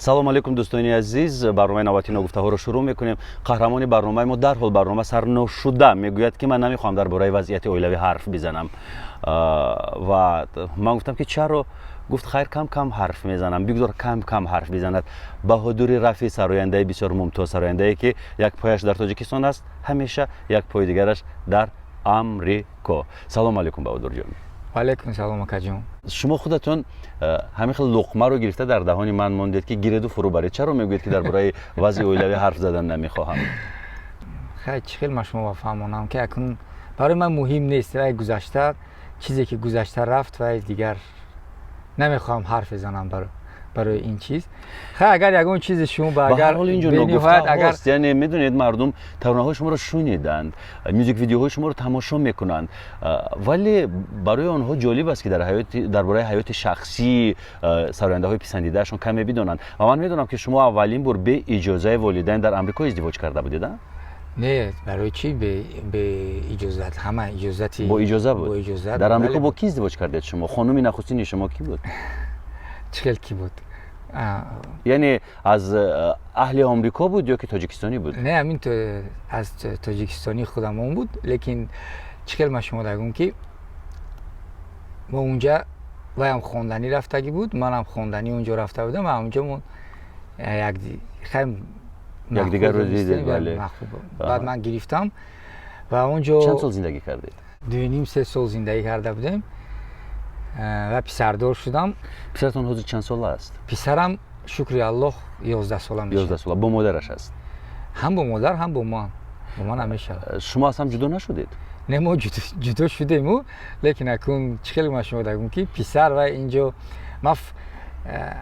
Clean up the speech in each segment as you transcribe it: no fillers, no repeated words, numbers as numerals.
салом алейкум дӯстони азиз, барномаи навбатии гуфтаҳоро шурӯъ мекунем. қаҳрамони барномаи мо дарҳол барнома сарношуда мегӯяд ки ман намехоҳам дар бораи вазъияти оилавӣ ҳарф бизанам ва ман гуфтам ки чаро? гуфт хайр кам ҳарф мезанам, бигзор кам ҳарф бизанад. баҳодури рафӣ сарояндаи бисёр мумтоз, сарояндае ки як пояш дар тоҷикистон аст, ҳамеша як пои дигараш дар амрико. салом алейкум баҳодурҷон. وعلیکم سلام کجون. شما خودتون همین خیلی لقمه رو گرفته در دهان من موندید که گیرد و فرو برید. چرا میگویید که در برای وضع اولیوی حرف زدن نمیخواهم؟ خیلی ما شما فهمونم که اکنون برای من مهم نیست و گذشته چیزی که گذشته رفت و دیگر نمیخوام حرف بزنم برای این چیز. اگر یگون چیز شما با اگر اگر یعنی میدونید مردم ترانه‌های شما رو شنیدند، میوزیک ویدیوهای شما رو تماشا میکنند، ولی برای آنها جالب است که درباره حیات شخصی سراینده‌های پسندیده‌شون کمی بدونند. و من میدونم که شما اولین بار به اجازه والدین در آمریکا ازدواج کرده بودید. نه برای چی به اجازه؟ همه اجازتی با اجازه بود. با اجازه در آمریکا با کی ازدواج کردید شما؟ خانم نخستین شما کی بود؟ چخیل کی بود؟ یعنی از اهل آمریکا بود یا که تاجیکستانی بود؟ نه همین تو از تاجیکستانی خودمون بود، لیکن چخیل ما شما دارم که ما اونجا و هم خواندنی رفتگی بود، من هم خواندنی اونجا رفته بودم و اونجا من یک دیگر رو دیدید. بله. بعد من گرفتم و اونجا چند سال زندگی کردید؟ 2.5-3 سال زندگی کرده بودم و پسردار شدم. پسرتون حدود چند ساله است؟ پسرم شکر الله 11 ساله میشه. 11 ساله. با مادرش است؟ هم با مادر هم با من. با من همیشه. شما اصلا جدا نشدید؟ نه ما جدا شدیم، لیکن اکنون چخیلی ما شما دارم که پسر و اینجا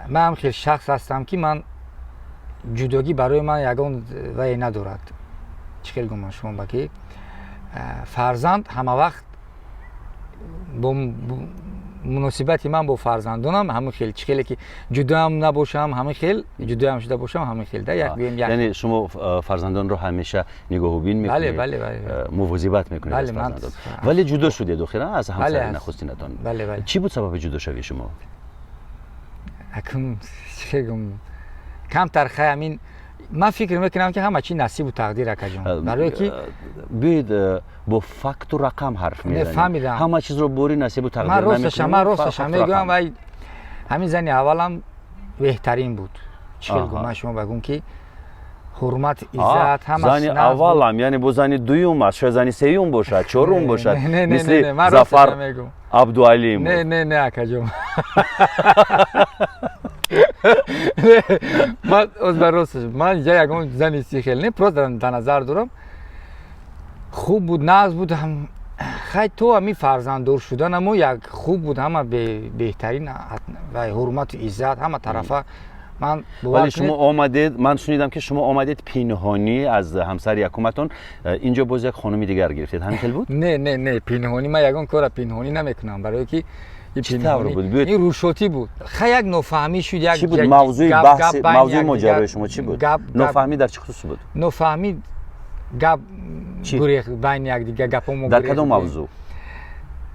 من هم خیلی شخص هستم که من جداگی برای من یگان وی ندارد. چخیلی گم شما بگی فرزند همه وقت با مناسبتی من با فرزندانم همه خیلی چخیلی که جدا هم نباشم، همه خیلی جدا هم شده باشم، همه خیلی ده یک یعنی شما فرزندان رو همیشه نگاه و بین میکنید؟ بله مواظبت میکنید از فرزندان. ولی جدا شدید اخیرا از همسر نخستینتان؟ بله. چی بود سبب جدا شوی شما؟ اکنون چخیلی کمتر همین من فکر میکنم که همه چی نصیب و تقدیر اکجون. برای که بیاید با فکت و رقم حرف میزنید. همه چیز رو بوری نصیب و تقدیر نمیکنید. من راستش میگم و همین زنی اولم بهترین بود. چخیل گم شما بگم که حرمت عزت همه زنی اولم یعنی با زنی دوم است، شاید زنی سوم باشد، چهارم باشد، مثل ظفر عبدالعلیم. نه اکجون. من یگان زنی سیخیل نه پروت در نظر دارم خوب بود، ناز بود، هم خیلی تو همی فرزنددار شدن اما یک خوب بود، همه بهترین و حرمت و عزت همه طرفه. ولی شما آمدید، من شنیدم که شما آمدید پنهانی از همسر یکمتون اینجا باز یک خانمی دیگر گرفتید، همین بود؟ نه پنهانی من یگان کار پنهانی نمیکنم، برای که چی طور بود؟ این روشوتی بود. خیلی یک نفهمی شد. چی بود موضوع بحث موضوع ماجرای شما چی بود؟ نفهمی در چه خصوص بود؟ نفهمی گپ گریخ بین یک دیگه گپمون در کدام موضوع؟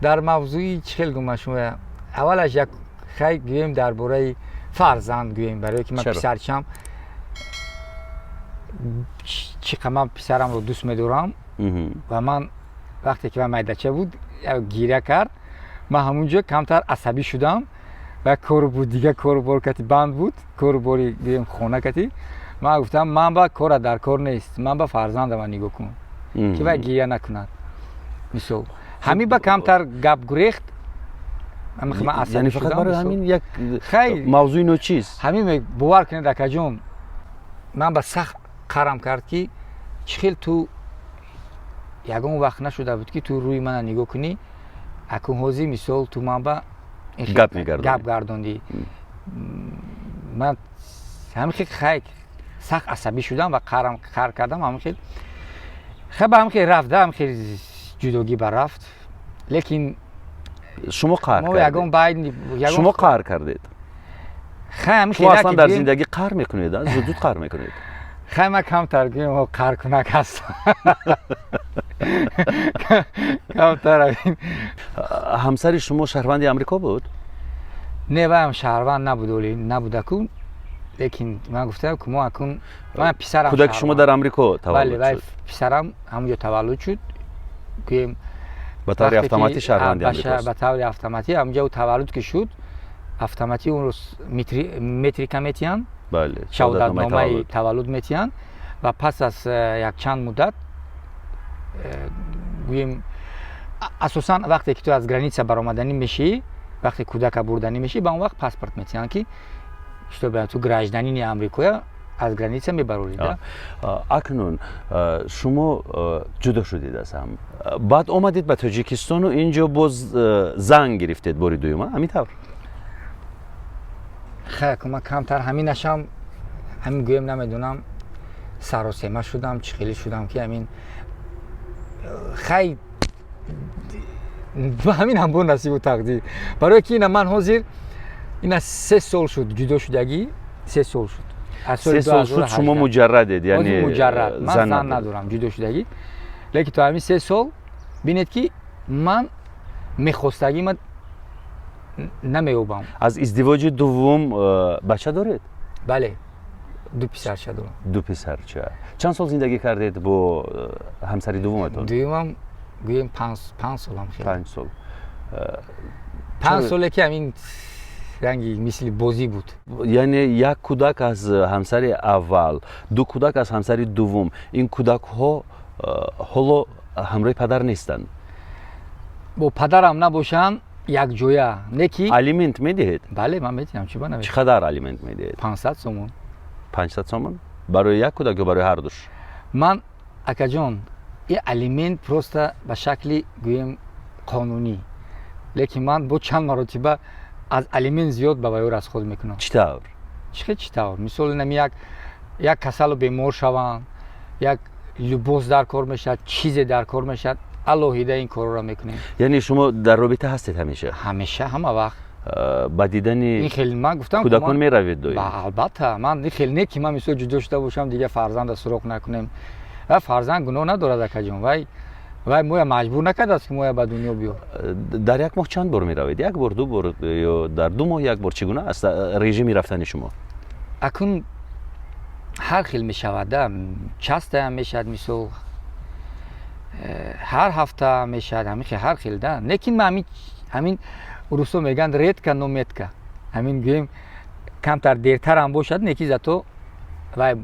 در موضوعی چخیل گم شما اولش یک خیلی گویم درباره فرزند گویم، برای که من پسرچم چقدر من پسرم رو دوست می‌دارم و من وقتی که من میدچه بود گیره کرد من همونجا کمتر عصبی شدم و کار بود دیگه، کار برکتی بند بود، کار باری گویم خونه کتی. من گفتم من با کار در کار نیست، من با فرزندم نگاه کنم که و گیره نکند. مثلا همین با کمتر گپ گریخت من عصبی یعنی فقط برای همین یک موضوع نو چیز همین باور کنید اکجون من با سخت قرم کرد که چخیل تو یگان وقت نشده بود که تو روی من نگاه کنی اکون حوزی مثال تو من با گپ گردوندی. من همین خیلی سخت عصبی شدم و قهر کردم. همین خیلی رفته، خیلی جداگی بررفت، لیکن شما قهر کردید؟ شما قهر کردید؟ شما اصلا در زندگی قهر میکنید؟ زود قهر میکنید؟ خیلی من کمتر گویم قهر کنک هستم. کمتر. همسر شما شهروند آمریکا بود؟ نه هم شهروند نبود، ولی نبوده کن лекин ман гуфтам ки мо акун ман писарам кудаки шумо дар амрико бале вай таваллуд шуд писарам ҳамонҷо таваллуд шуд гӯем ба таври автоматӣ шаҳрванди амрикост ба таври автоматӣ ҳамонҷо таваллуд ки шуд автоматӣ онро метрика метиҳанд бале шаҳодатномаи таваллуд метиҳанд ва пас аз якчанд муддат гӯем асосан вақте ки ту аз граница баромаданӣ мешӣ вақте кудака бурданӣ мешӣ ба он вақт паспорт метиҳанд ки что ту гражданини амрикоя аз граница мебарорӣ акнун шумо ҷудо шудед аз ҳам баъд омадед ба тоҷикистону инҷо боз занг гирифтед бори дуюма ҳамин тавр хай ман камтар ҳаминашам ҳамин гӯем намедонам саросема шудам чӣ хеле шудам ки ҳамин хай ҳамин бо насибу тақдир барое ки ина ман ҳозир ина 3 сол шуд ҷудо шудагӣ 3 сол шуд 3 сол шуд шумо муҷаррадед яъне муҷаррад ман зан надорам ҷудо шудагӣ лекин то ҳамин 3 сол бинед ки ман мехостагима намеёбам аз издивоҷи дуввум бача доред бале 2 писарча дорам 2 писарча чанд сол зиндагӣ кардед бо ҳамсари дуввуматон дуюмам гӯем 5 солам 5 сол 5 соле ки ҳамин ранги мисли бозӣ буд яъне як кӯдак аз ҳамсари аввал 2 кӯдак аз ҳамсари дуввум ин кӯдакҳо ҳоло ҳамроҳи падар нестанд бо падарам набошанд якҷоя не ки алимент медиҳед бале ман метиҳам чӣ ба намедиҳам чӣ қадар алимент медиҳед 500 сомон 500 сомон барои як кӯдак ё барои ҳардуш ман акаҷон ин алимент просто ба шакли гӯем қонунӣ лекин ман бо чанд маротиба аз алимент зиёд ба ваё расход мекунам чӣ тавр чӣ тавр мисол нами як касалу бемор шаванд як либос дар кор мешавад чизе дар кор мешавад алоҳида ин корро мекунем яъне шумо дар робита ҳастед ҳамеша ҳамеша ҳама вақт ба дидани ин хеле ман гуфтам кӯдакон меравед доим албатта ман ин хеле не ки ман мисол ҷудо шуда бошам дигар фарзанда суроғ накунем фарзанд гуноҳ надорад акаҷон вай моя маҷбур накардааст ки моя ба дунё биёр дар як моҳ чанд бор меравед як бор ду бор ё дар 2 моҳ як бор чӣ гуна аст режими рафтани шумо акун ҳар хел мешавад частаам мешавад мисол ҳар ҳафта мешавад ҳар хел да лекин ман ҳамин русо мегӯянд редка но метка ҳамин гӯем камтар дертарам бошад не ки зато вай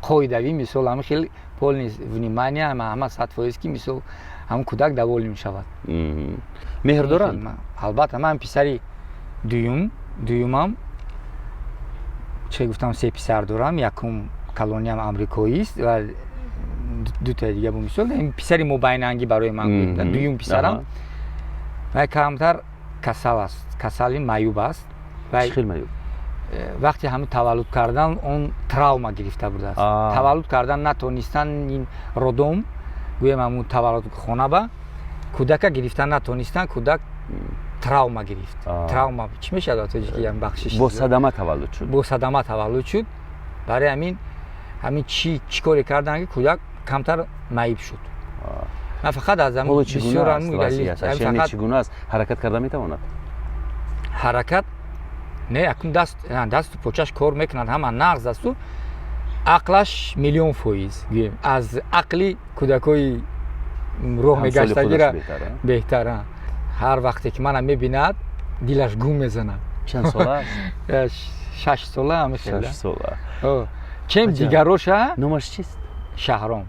қоидавӣ мисол ҳамин хел полни внимания ҳама 100% ки мисол ҳамн кӯдак даволӣ мешавад меҳр доранд албатта ман писари дуюмам чӣ гуфтам 3 писар дорам якум колониям амрикоист ва дута дига бо мисол писари мобайнангӣ барои ман дуюм писарам вай камтар касал аст касали маюб аст чӣ хел маюб вақти ҳамин таваллуд кардан он травма гирифта будааст таваллуд кардан натонистан ин родом гӯем ҳамун таваллудхона ба кӯдака гирифтан натонистан кӯдак травма гирифт травма чӣ мешавад тоҷикиям бахшиш бо садама таваллуд шуд бо садама таваллуд шуд барои ҳамин чӣ коре кардан ки кӯдак камтар маиб шуд ман фақат аз ҳамин бисёр чӣ гуна аст ҳаракат карда метавонад ҳаракат не акун дасту почаш кор мекунад ҳама нағз асту ақлаш миллион фоиз гӯем аз ақли кӯдакои роҳ мегаштагира беҳтара ҳар вақте ки манам мебинад дилаш гум мезанад чанд сола аст 6 сола ҳамехел 6 сола чем дигароша номаш чист шаҳром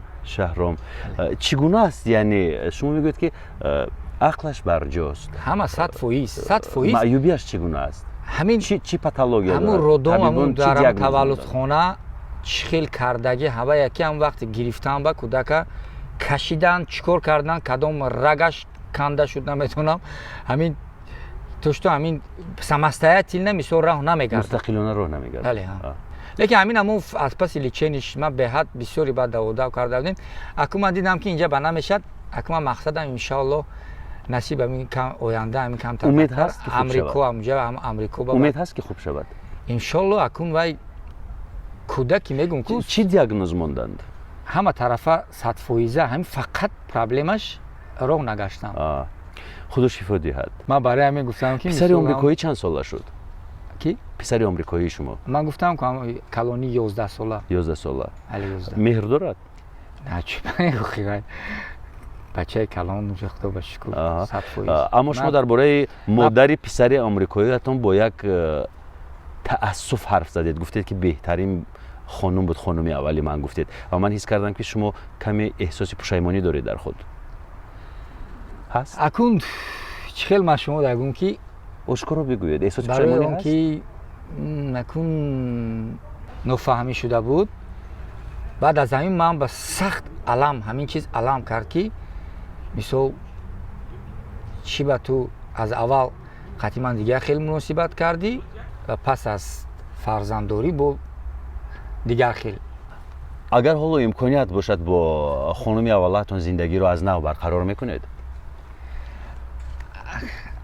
чӣ гуна аст яъне шумо мегӯед ки ақлаш барҷост ҳама 100% маъюбияш чӣ гуна аст ҳамин чӣ патология ҳамун родом ҳамун дар таваллудхона чӣ хел кардагӣ ҳава яке ҳам вақте гирифтан ба кӯдака кашидан чӣ кор кардан кадом рагаш канда шуд наметонам ҳамин тошто ҳамин самостоятельно мисол роҳ намегардад мустақилона роҳ намегардад лекин ҳамин ҳамун аз паси лечениш ман беҳад бисёри ба даводав карда будем акун ман дидам ки инҷа ба намешад акун ман мақсадам иншоаллоҳ насиб ҳамин оянда ҳамин камтар умед ҳаст ки амрико амҷа амрико умед ҳаст ки хуб шавад иншоаллоҳ акун вай кӯдаки мегӯм ку чӣ диагноз монданд ҳама тарафа 100% ҳамин фақат проблемаш роҳ нагаштан худо шифо диҳад ман барои ҳамин гуфтам ки писари омрикоӣ чанд сола шуд کی پسر آمریکایی شما من گفتم که کلونی 11 ساله 11 ساله علی 11 مهر دارد نه چی خیلی بچه کلان خدا به شکر صد فویز. اما شما درباره مادر پسر آمریکاییتون با یک تأسف حرف زدید، گفتید که بهترین خانم بود، خانمی اولی من گفتید و من حس کردم که شما کمی احساس پشیمانی دارید در خود. هست؟ اکون خیلی من شما دارم که اشکارا بگوید احساس برای پشیمانی اون هست؟ که نکون نفهمی شده بود بعد از همین من به سخت علم همین چیز علم کرد که مثل چی به تو از اول قطعی من دیگه خیلی مناسبت کردی و پس از فرزندداری با دیگر خیلی. اگر حالا امکانیت باشد با خانم اولتون زندگی رو از نو برقرار میکنید؟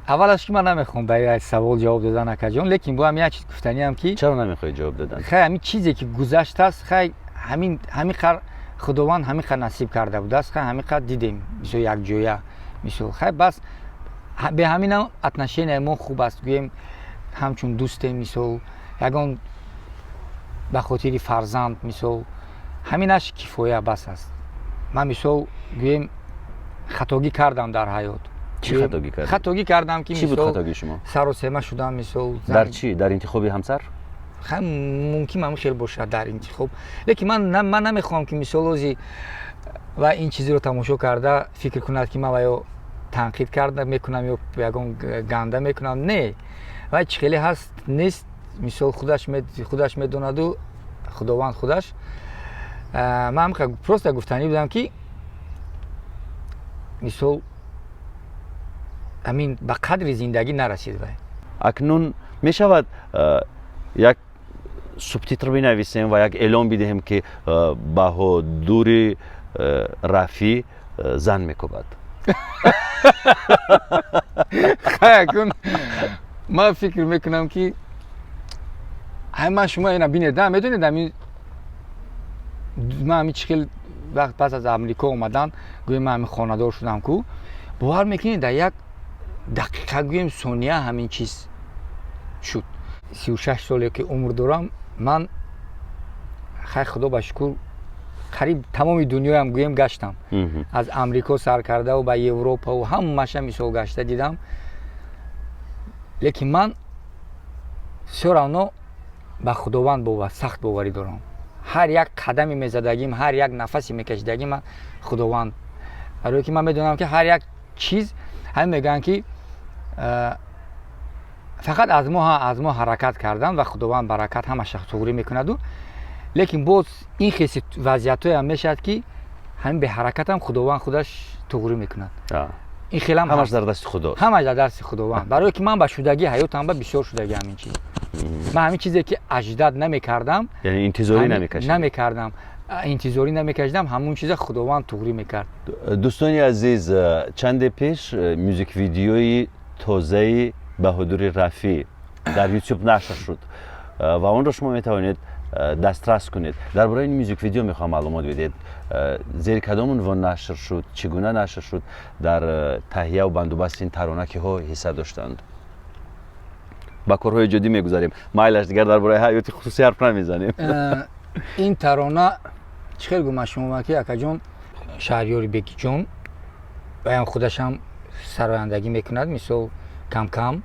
اولش که من نمیخوام برای سوال جواب دادن اکا جان، لیکن با هم یک چیز گفتنی هم که چرا نمیخواید جواب دادن؟ خیلی همین چیزی که گذشته است خیلی همین قدر خداوند همین قدر نصیب کرده بود است، خیلی همین قدر دیدیم مثل یک جویه مثل خیلی بس به همین هم اتنشین ما خوب است گویم همچون دوستیم مثل یگان به خاطر فرزند مثل همینش کفایه بس است. من مثل گویم خطاگی کردم در حیات. چی خطاگی کردم؟ خطاگی کردم که چی بود مثل خطاگی شما؟ سر و سیمه شدم مثل در چی؟ در انتخاب همسر؟ خیلی ممکن من خیلی باشه در انتخاب، لیکن من نمیخوام که مثل روزی و این چیزی رو تماشا کرده فکر کند که من یا تنقید کرده میکنم یا یگان گنده میکنم. نه و خیلی هست نیست مثل خودش میدوند و خداوند خودش. من هم پروست گفتنی بودم که مثل همین به قدر زندگی نرسید. اکنون می شود یک سوبتیتر بنویسیم و یک اعلام بدهیم که بهادر رفیع زن میکوبد. خیلی من فکر میکنم که همه شما اینا بینیدم میدونید من همین چخیل وقت پس از امریکا اومدن گویم من همین خاندار شدم که باور میکنید در یک دقیقه گویم ثانیه همین چیز شد. 36 ساله که عمر دارم من خیلی خدا به شکر قریب تمام دنیا هم گویم گشتم، از امریکا سر کرده و به اروپا و همه مثال گشته دیدم، لیکن من سرانا به خداوند باور سخت باوری دارم. هر یک قدمی میزدگیم، هر یک نفسی میکشیدگیم من خداوند، برای که من میدونم که هر یک چیز هم میگن که فقط از ما حرکت کردن و خداوند برکت همش صغری میکند و لیکن باز این خیلی وضعیت هم میشد که همین به حرکت هم خداوند خودش تغییر میکند. این خیلی هم همش در دست خدا، همش در دست خداوند. برای که من به شدگی حیاتم به بسیار شدگی همین چیز من همین چیزی که اجداد نمیکردم، یعنی انتظاری نمیکردم انتظاری نمیکردم، همون چیز خداوند تغییر میکرد. دوستانی عزیز، چند پیش موزیک ویدیوی تازه بهادر رفیع در یوتیوب نشر شد و اون رو شما میتوانید دسترس کنید. درباره این موزیک ویدیو میخوام معلومات بدید. زیر کدام عنوان نشر شد، چگونه نشر شد، در تهیه و بندوبست این ترانه که ها حصه داشتند؟ با کارهای جدی میگذاریم، مایلش دیگر درباره حیاتی خصوصی حرف نمیزنیم. این ترانه چخیل گم شما که اکا جون شهریاری بگی جون و هم خودش هم سرایندگی میکند مثل کم کم.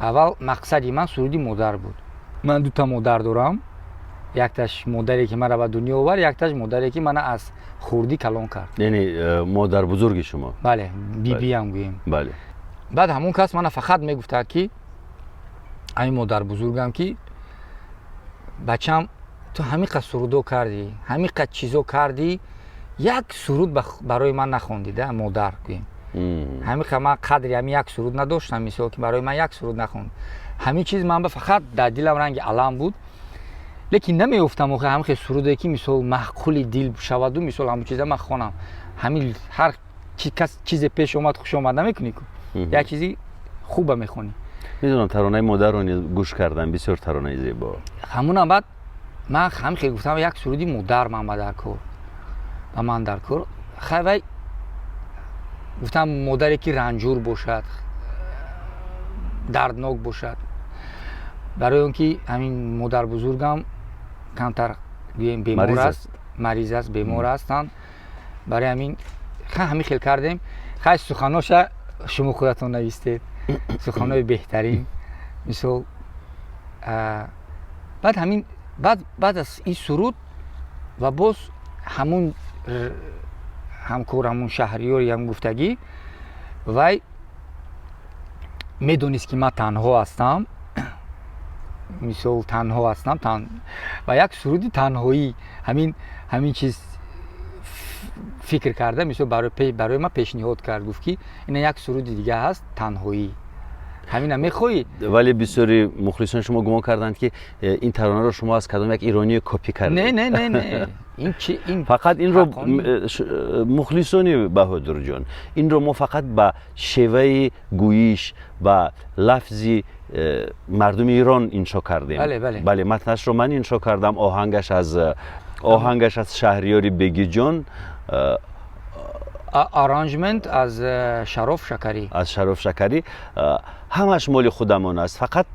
اول مقصدی من سرودی مادر بود. من دو تا مادر دارم، یکتاش مادری که من را به دنیا آورد، یکتاش مادری که من از خوردی کلان کرد. یعنی مادر بزرگ شما؟ بله، بی هم گوییم. بله. بعد همون کس من فقط میگفت که این مادر بزرگم که بچم تو همین قد سرودو کردی، همین قد چیزو کردی، یک سرود برای من نخوندی ده مادر گوییم. همین که من قدری همین یک سرود نداشتم، مثل که برای من یک سرود نخوند. همین چیز من فقط در دلم رنگ علم بود، لیکن نمیافتم آخه همین سرودی که مثل معقول دل شود و مثل همون چیزا من خوانم. همین هر چیز پیش اومد خوش اومد نمیکنی که یک چیزی خوبه میخونی. میدونم ترانه مادر رو گوش کردم، بسیار ترانه زیبا. همون بعد من خیلی گفتم یک سرودی مادر من در کار و من در کار خیلی گفتم مادری که رنجور باشد، دردناک باشد برای اونکه همین مادر بزرگم کمتر بیمار است، مریض است، بیمار هستند. برای همین همین خیلی کردیم. خیلی سخناش شما خودتون نوشتید، سخنای بهترین. مثل بعد همین بعد از این سرود و باز همون همکار همون شهریاری هم گفتگی وای میدونست که من تنها هستم، مثل تنها هستم و یک سرود تنهایی همین چیز فکر کرده، مثل برای من پیشنهاد کرد، گفت که این یک سرود دیگه هست تنهایی، همین هم میخوایی. ولی بسیاری مخلصان شما گمان کردند که این ترانه رو شما از کدام یک ایرانی کپی کردید. نه این فقط این رو مخلصانی بهادر جان، این رو ما فقط به شیوه گویش و لفظی مردم ایران انشا کردیم. بله متنش رو من انشا کردم، آهنگش از شهریاری بگی جان، آرانجمنت از شرف شکری، همش مال خودمان است. فقط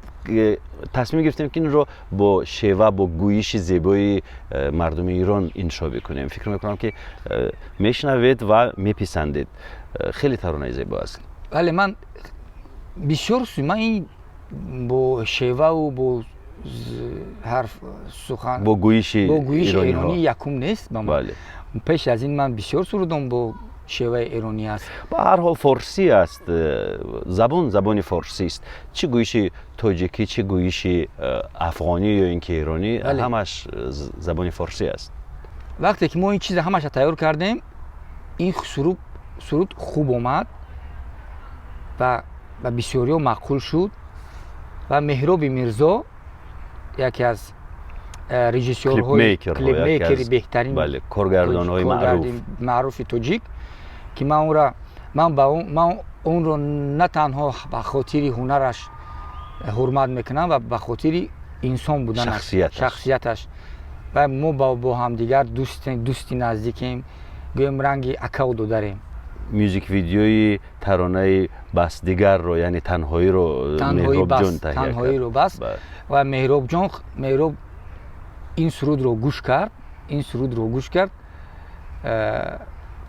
تصمیم گرفتیم که این رو با شیوه با گویش زیبای مردم ایران انشا بکنیم. فکر میکنم که میشنوید و میپسندید. خیلی ترانه زیبا است. بله من بسیار من این با شیوه و با حرف سخن با گویش ایرانی یکم نیست با من. پیش از این من بسیار سرودم با شیوه ایرانی است. با هر حال فارسی است، زبان فارسی است. چه گویش تاجیکی، چه گویش افغانی یا اینکه ایرانی، همش زبان فارسی است. وقتی که ما این چیز همش تیار کردیم، این سرود خوب اومد و بسیاری مقبول شد و مهراب میرزا یکی از رژیسورهای کلیپ میکر بهترین کارگردان‌های معروف تاجیک که من اون رو نه تنها به خاطر هنرش حرمت میکنم و به خاطر انسان بودنش، شخصیتش و ما با هم دیگر دوستی نزدیکیم، گویم رنگی اکاودو داریم. میوزیک ویدیوی ترانه بس دیگر رو، یعنی تنهایی رو مهراب جان تنهایی رو بس و مهراب جان این سرود رو گوش کرد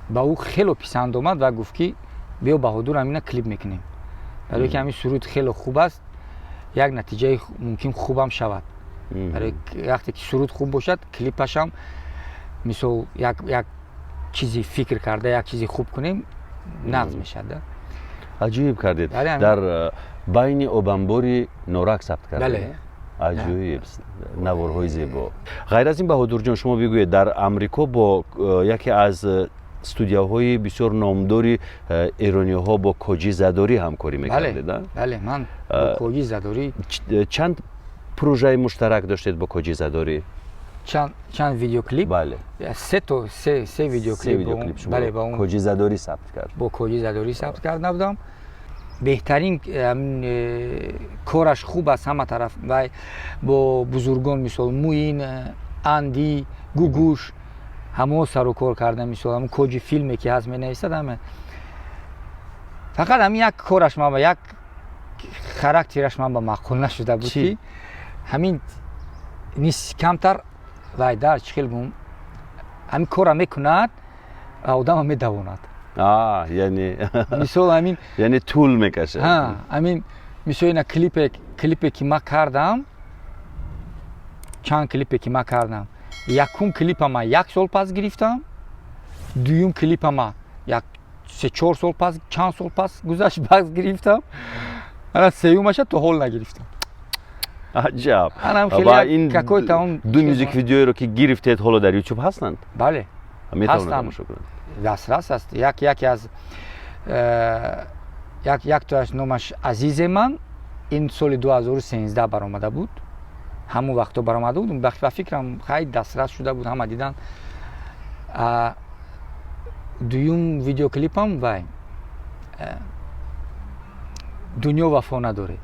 با او خیلی پسند اومد و گفت که بیا بهادر همین کلیپ میکنیم. برای که همین سرود خیلی خوب است، یک نتیجه ممکن خوبم شود. برای وقتی که سرود خوب باشد کلیپش هم مثل یک چیزی فکر کرده یک چیزی خوب کنیم نقض میشد. عجیب کردید. در بین اوبنبوری نورک ثبت کردید. بله. عجیب، نوارهای زیبا. غیر از این بهادر جان شما بگویید در امریکا با یکی از استودیوهای بسیار نامداری ایرانی ها با کوجی زداری همکاری میکردید؟ بله من با کوجی زداری چند پروژه مشترک داشتید با کوجی زداری؟ چند ویدیو کلیپ؟ بله. سه ویدیو کلیپ شما با اون کوجی زداری ثبت کرد. با کوجی زداری ثبت کرده بودم. بهترین کارش خوب است همه طرف و با بزرگان مثل موین، اندی، گوگوش همه سر و کار کرده، مثل همون کوجی فیلمی که هست می نویسد همه. فقط همین یک کارش من با یک خاراکترش من با معقول نشده بود که همین نیست کمتر و در چخیل گم همین کار میکند و آدم هم میدواند. یعنی مثل همین یعنی طول میکشه. همین مثل این کلیپی که ما کردم، چند کلیپی که ما کردم، یکم کلیپ ما 1 سال پس گرفتم، دوم کلیپ ما 3-4 سال پس، چند سال پس گذشت باز گرفتم، الان سومش تو حال نگرفتم. عجب. و این دو میوزیک ویدیویی رو که گرفتید حالا در یوتیوب هستند؟ بله هستند، دسترس است. یکی از یک تاش نامش عزیز من این سال 2013 برآمده بود، همون وقتا برآمده بود، به فکرم خیلی دسترس شده بود، همه دیدن. دوم ویدیو کلیپم و دنیا وفا نداره.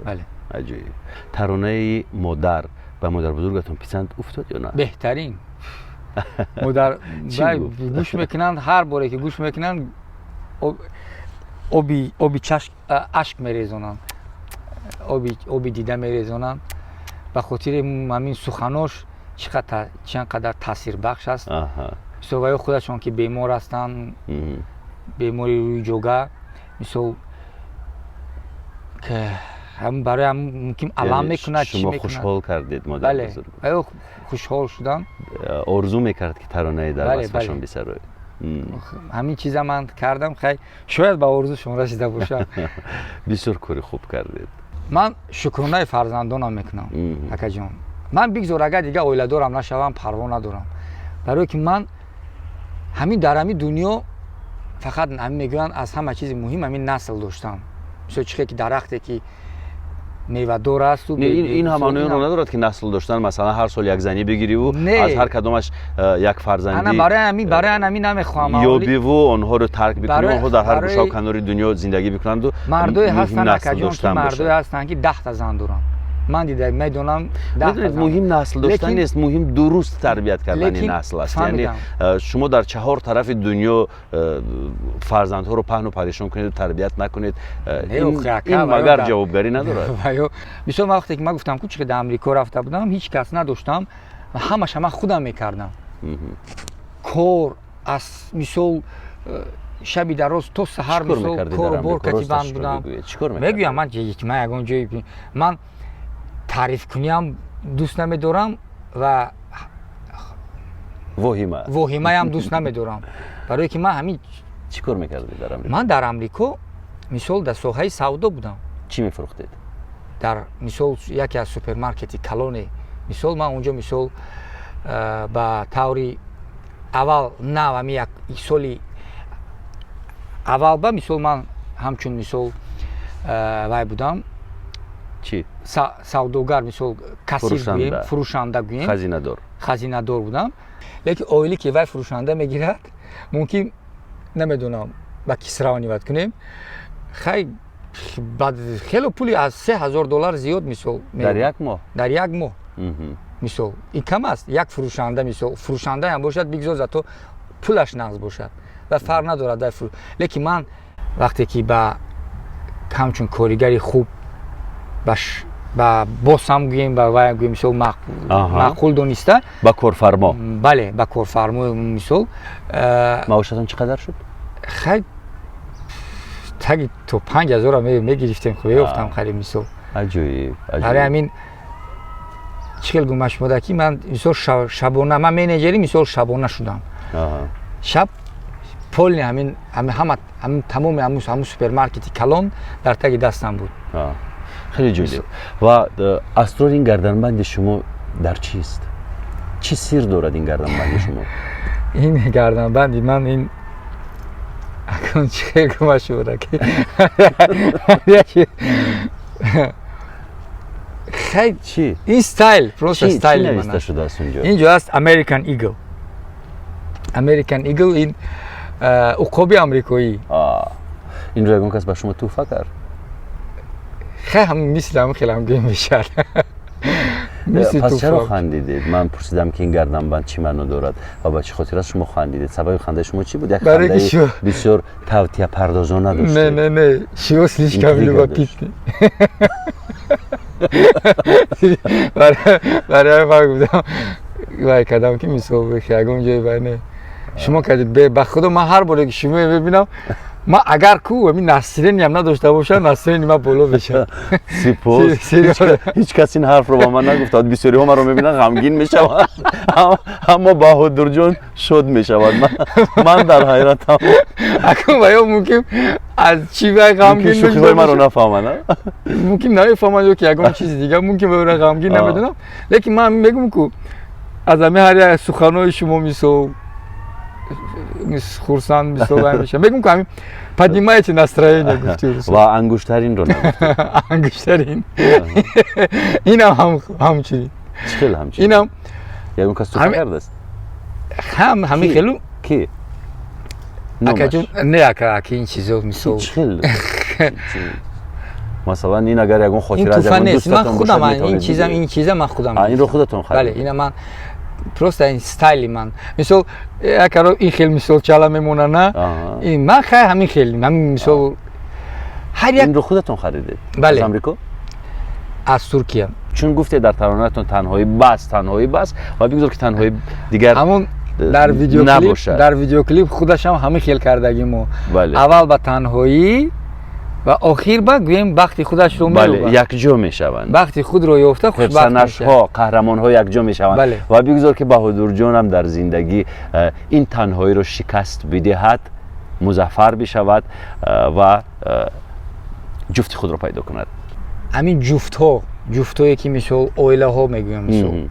بله. عجیب. ترانه مادر و مادر بزرگتون پسند افتاد یا نه؟ بهترین. مادر گوش میکنند، هر باره که گوش میکنند آبی اشک میریزونند. آبی دیده میریزونن به خاطر همین سخناش چقدر تاثیر بخش است. مثلا خودشون که بیمار هستن، بیماری روی جوگه، مثلا که هم برای هم ممکن علم میکنه، چی میکنه. شما خوشحال کردید مادر بزرگ. بله خوشحال شدن. آرزو میکرد که ترانه در وصفشان بسرایی. همین چیزا من کردم، خیلی شاید به آرزو شما رسیده باشم. بسیار کاری خوب کردید. من شکرانه فرزندانم میکنم اکا جان. من بگذار اگر دیگه اویله دارم نشوم پروا ندارم، برای که من همین در همین دنیا فقط همین میگوین از همه چیز مهم همین نسل داشتم. مثل چیزی که درختی که میوه دار است و این همانه رو ندارد که نسل داشتن مثلا هر سال یک زنی بگیری و از هر کدامش یک فرزندی. انا برای همین نمیخوام یا بیو آنها رو ترک بکنی، آنها در هر گوشه و کنار دنیا زندگی بکنند و مردای هستن اکا جان که مردای هستن که 10 تا زن دارن. من دیدم میدونم مهم نسل داشتن نیست، مهم درست تربیت کردن نسل است. یعنی شما در 4 طرف دنیا فرزندها رو پهن و پریشان کنید و تربیت نکنید، این مگر جوابگری نداره. مثلا وقتی که من گفتم که در امریکا رفته بودم هیچ کس نداشتم و همش من خودم میکردم. کار از مثلا شبی در روز تا سحر مثلا کار برکتی بند بودم. میگویم من یگان جایی من تعریف کنیم دوست نمیدارم و وهیمه هم دوست نمیدارم، برای که من همین چیکار میکردید در امریکا؟ من در امریکا مثال در ساحه سودا بودم. چی میفروختید؟ در مثال یکی از سوپرمارکتی کلونی، مثال من اونجا مثال با طوری اول نه همین یک سالی اول با مثال من همچون مثال وای بودم چی؟ سوداگر مثل کسیر گویم، فروشنده گویم، خزینه دار بودم. لیکن اویلی که وای فروشنده میگیرد ممکن نمیدونم با کسرانی وقت کنیم خیلی پولی از $3000 زیاد مثل در یک ماه. مثل این کم است. یک فروشنده مثل فروشنده هم باشد بگذار تو پولش نقص باشد و فرق ندارد در لیکن من وقتی که با همچون کارگری خوب با باس هم گویم با وای گویم مثل معقول دونسته با کارفرما. بله با کارفرما مثل معاشتون چقدر شد؟ خیلی تگی تو 5000 میگرفتیم خوبه افتم خیلی مثل عجیب. برای همین چکل گمش بوده که من مثل شبانه من منیجری مثل شبانه شدم. شب پول همین تمام همون سوپرمارکتی کلان در تگ دستم بود. خیلی جالب. و اسرار این گردنبند شما در چیست؟ چی سیر دارد این گردنبند شما؟ این گردنبندی من این اکان چه گمش بوده که خیلی چی؟ این ستایل پروسه ستایل چی نوشته شده است اونجا؟ اینجا است امریکن ایگل. امریکن ایگل این عقابی آمریکایی. این رو یکون کس به شما توفه کرد؟ خیلی هم مثل هم خیلی هم گیم بشد. پس چرا خندیدید؟ من پرسیدم که این گردنبند چی معنی دارد و با چه خاطر از شما خندیدید؟ سبب خنده شما چی بود؟ یک خنده بسیار توطئه پردازانه داشت. نه شیوس لیش کاملی با پیت. برای من گفتم وای کدام که میسو بخیاگم جای بینه شما کدید به خدا من هر باره که شما ببینم ما اگر کو همین نصرین هم نداشته باشم نصرین ما بالا بشه. سپاس. هیچ کسی این حرف رو با من نگفت. بسیاری ها من رو میبینن غمگین میشوند اما بهادر جان شاد میشود. من در حیرتم. اکنون باید ممکن از چی باید غمگین میشه؟ شوخی های من رو نفهمن. ممکن نفهمن که یکم چیز دیگه ممکن باید غمگین نمیدونم، لیکن من میگم که از همه هر سخنهای شما میسو خورسند میسو میشه میگم که همین پدیمه چه نسترایه گفتی و انگشترین رو نگفتی. انگشترین اینم همچنین. چخیل همچنین؟ اینم یکم کس توفه کرده است؟ همین خیلو کی؟ اکا جون نه اکا این چیزو میسو چخیل مثلا این اگر یکم خاطر از یکم دوستتون باشد این چیزم من خودم این رو خودتون خریدید؟ بله این من پروسته این ستایلی من مثل اگر این خیلی مثل چالا میمونه نه این من خیلی همین خیلی من مثل هر یک این رو خودتون خریدید؟ بله. از امریکا؟ از ترکیه. چون گفته در ترانه‌تون تنهایی بس و بگذار که تنهایی دیگر همون در ویدیو کلیپ خودش هم همه خیل کردگیمو. بله. اول با تنهایی و آخر با گویم وقتی خودش رو میروه. بله، یک جا میشوند. وقتی خود رو یافته خوشبخت میشه. ها قهرمان ها یک جا میشوند. بله. و بگذار که بهادر جان هم در زندگی این تنهایی رو شکست بدهد، مظفر بشود و جفت خود رو پیدا کند. همین جفتایی که مثل اویله ها میگویم، مثل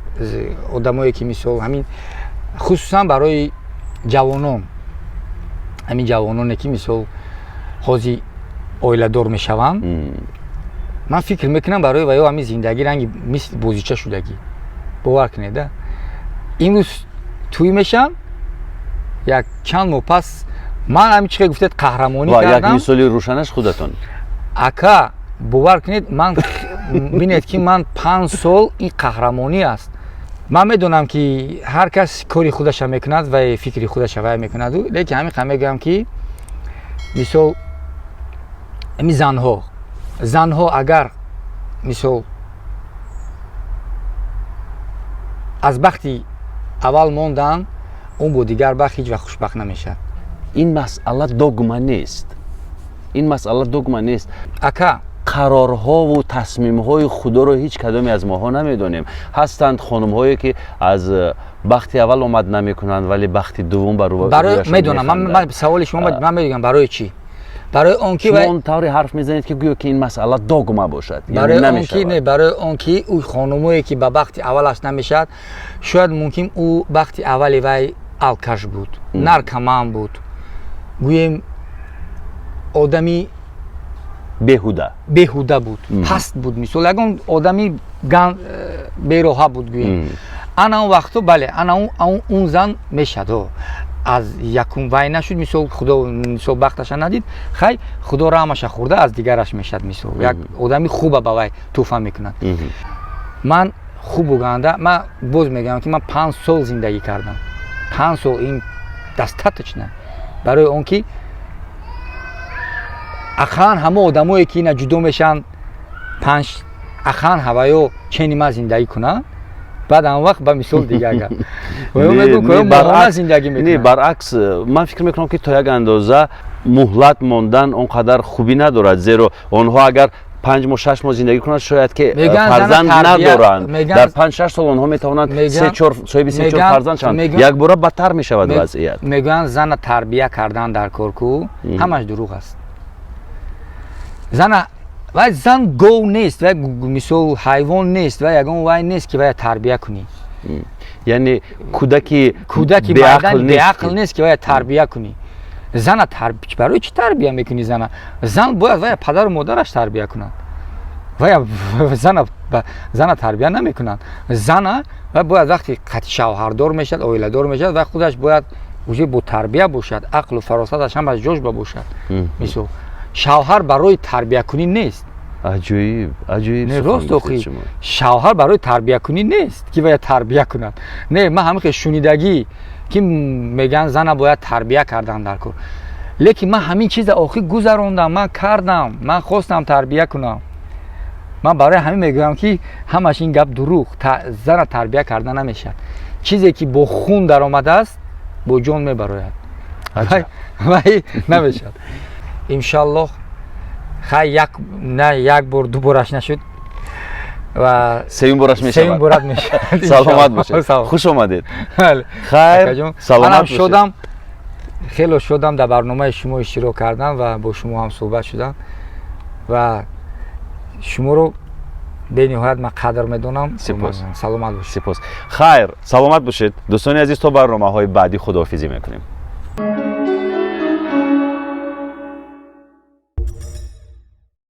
آدمایی که مثل همین خصوصا برای جوانان، همین جوانانی که مثل حاضی اویله دار میشوند، من فکر میکنم برای ویا همین زندگی رنگی مثل بازیچه شدگی. باور کنید امروز توی میشم یک چند ماه پس من همین چیزی گفتید قهرمانی کردم. و یک مثالی روشنش خودتون. اکا باور کنید من ببینید که من 5 سال این قهرمانی است. من میدونم که هر کس کاری خودش میکند و فکری خودش میکند، لیکن همین میگم که مثلا این زنها اگر مثلا از وقتی اول موندن اون با دیگر وقت هیچ وقت خوشبخت نمیشه. این مسئله دوگما نیست. اکا قرارها و تصمیم‌های خدا رو هیچ کدامی از ماها نمیدونیم. هستند خانم‌هایی که از وقتی اول اومد نمیکنند ولی وقتی دوم برای میدونم. من سوال شما من میگم برای چی؟ برای اون که شما اونطوری حرف میزنید که گویا که این مسئله دوگما باشد. برای اون که نه، برای اون که او خانمایی که به وقتی اولش نمیشد، شاید ممکن او وقتی اولی وای الکش بود، نرکمان بود، گویم آدمی بیهوده بود، پست بود، مثلا اگه آدمی بیروها بود گویم. انا اون وقتو بله انا اون زن میشد از یکم وای نشد، مثلا خدا مثلا وقتش ندید، خی خدا رحمش خورده از دیگرش میشد، مثلا یک آدمی خوبه با وای توفا میکند. من خوب بگنده من باز میگم که من 5 سال زندگی کردم. 5 سال این دستاتش نه برای اون که اخوان همه آدمایی که اینا جدا میشن اخوان هوایو چنین ما زندگی کنن، بعد اون وقت به مثال دیگه اگر نه برعکس من فکر میکنم که تا یک اندازه مهلت ماندن اونقدر خوبی ندارد، زیرا آنها اگر 5 ماه 6 ماه زندگی کنند شاید که فرزند ندارند، در 5-6 سال آنها میتوانند 3-4 فرزند شوند، یک بار بدتر میشود وضعیت. میگن زن تربیت کردن در کورکو همش دروغ است. زن گو نیست و مثل حیوان نیست و یگان وای نیست که باید تربیت کنی. یعنی کودکی به عقل نیست که باید تربیت کنی. زن برای چی تربیت میکنی؟ زن باید پدر و مادرش تربیت کنند و زن تربیت نمیکنند. زن باید وقتی شوهردار میشد، اویله‌دار میشد و خودش باید با تربیت باشد، عقل و فراستش هم از جوش باشد. مثل شوهر برای تربیت کنی نیست. عجیب راست آخی شوهر برای تربیت کنی نیست که باید تربیت کنند. نه من همین که شنیدگی که میگن زن باید تربیت کردن در کار، لیکن من همین چیز آخی گذروندم، من کردم، من خواستم تربیت کنم. من برای همین میگم که همش این گپ دروغ، زن تربیت کردن نمیشه. چیزی که با خون در آمده است با جان میبراید و نمیشه. انشالله خیلی یک بار دو بارش نشد و سوم بارش میشه. سلامت باشید. خوش آمدید. خیر سلامت شدم. خیلی شدم در برنامه شما اشتراک کردم و با شما هم صحبت شدم و شما رو به نهایت من قدر میدونم. سپاس. سلامت باشید. سپاس. خیر سلامت باشید دوستان عزیز، تا برنامه‌های بعدی خداحافظی میکنیم.